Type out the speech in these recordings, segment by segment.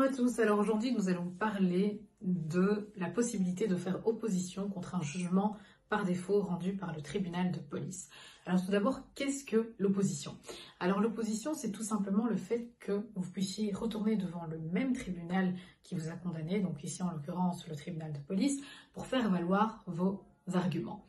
à tous, alors aujourd'hui nous allons parler de la possibilité de faire opposition contre un jugement par défaut rendu par le tribunal de police. Alors tout d'abord, qu'est-ce que l'opposition? Alors l'opposition, c'est tout simplement le fait que vous puissiez retourner devant le même tribunal qui vous a condamné, donc ici en l'occurrence le tribunal de police, pour faire valoir vos arguments.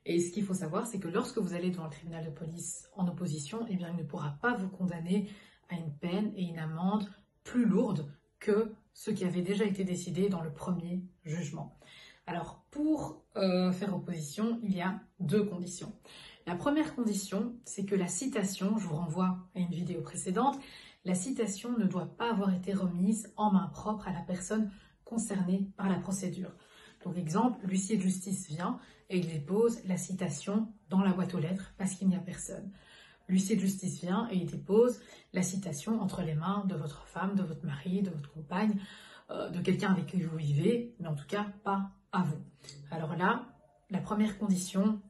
Et ce qu'il faut savoir, c'est que lorsque vous allez devant le tribunal de police en opposition, eh bien, il ne pourra pas vous condamner à une peine et une amende plus lourde que ce qui avait déjà été décidé dans le premier jugement. Alors, pour faire opposition, il y a deux conditions. La première condition, c'est que la citation, je vous renvoie à une vidéo précédente, la citation ne doit pas avoir été remise en main propre à la personne concernée par la procédure. Donc, exemple, l'huissier de justice vient et il dépose la citation dans la boîte aux lettres parce qu'il n'y a personne. L'huissier de justice vient et il dépose la citation entre les mains de votre femme, de votre mari, de votre compagne, de quelqu'un avec qui vous vivez, mais en tout cas pas à vous. Alors là, la première condition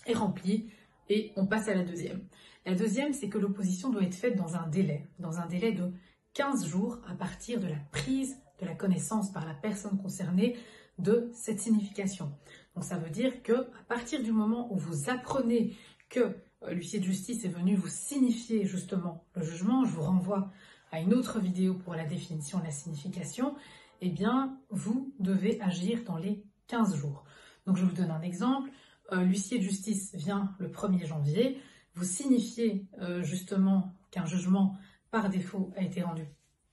est remplie et on passe à la deuxième. La deuxième, c'est que l'opposition doit être faite dans un délai de 15 jours à partir de la prise de la connaissance par la personne concernée de cette signification. Donc ça veut dire que à partir du moment où vous apprenez que l'huissier de justice est venu vous signifier justement le jugement, je vous renvoie à une autre vidéo pour la définition de la signification, eh bien vous devez agir dans les 15 jours. Donc je vous donne un exemple, l'huissier de justice vient le 1er janvier, vous signifiez justement qu'un jugement par défaut a été rendu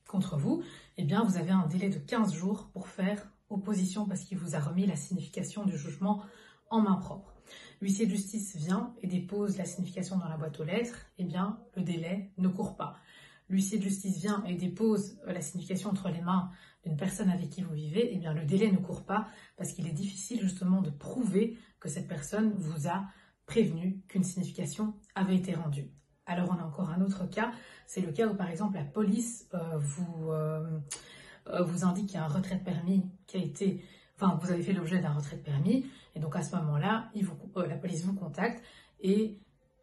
contre vous, eh bien vous avez un délai de 15 jours pour faire opposition parce qu'il vous a remis la signification du jugement en main propre. L'huissier de justice vient et dépose la signification dans la boîte aux lettres, eh bien le délai ne court pas. L'huissier de justice vient et dépose la signification entre les mains d'une personne avec qui vous vivez, eh bien le délai ne court pas parce qu'il est difficile justement de prouver que cette personne vous a prévenu qu'une signification avait été rendue. Alors on a encore un autre cas, c'est le cas où par exemple la police vous indique qu'il y a un retrait de permis qui a été, vous avez fait l'objet d'un retrait de permis, et donc à ce moment-là, la police vous contacte, et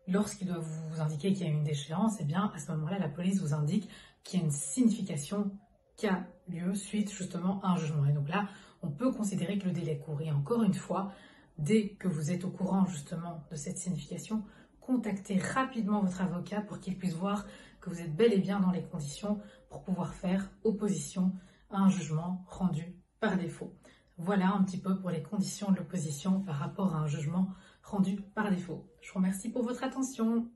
lorsqu'il doit vous indiquer qu'il y a une déchéance, eh bien à ce moment-là, la police vous indique qu'il y a une signification qui a lieu suite justement à un jugement. Et donc là, on peut considérer que le délai court. Et encore une fois, dès que vous êtes au courant justement de cette signification, contactez rapidement votre avocat pour qu'il puisse voir que vous êtes bel et bien dans les conditions pour pouvoir faire opposition à un jugement rendu par défaut. Voilà un petit peu pour les conditions de l'opposition par rapport à un jugement rendu par défaut. Je vous remercie pour votre attention.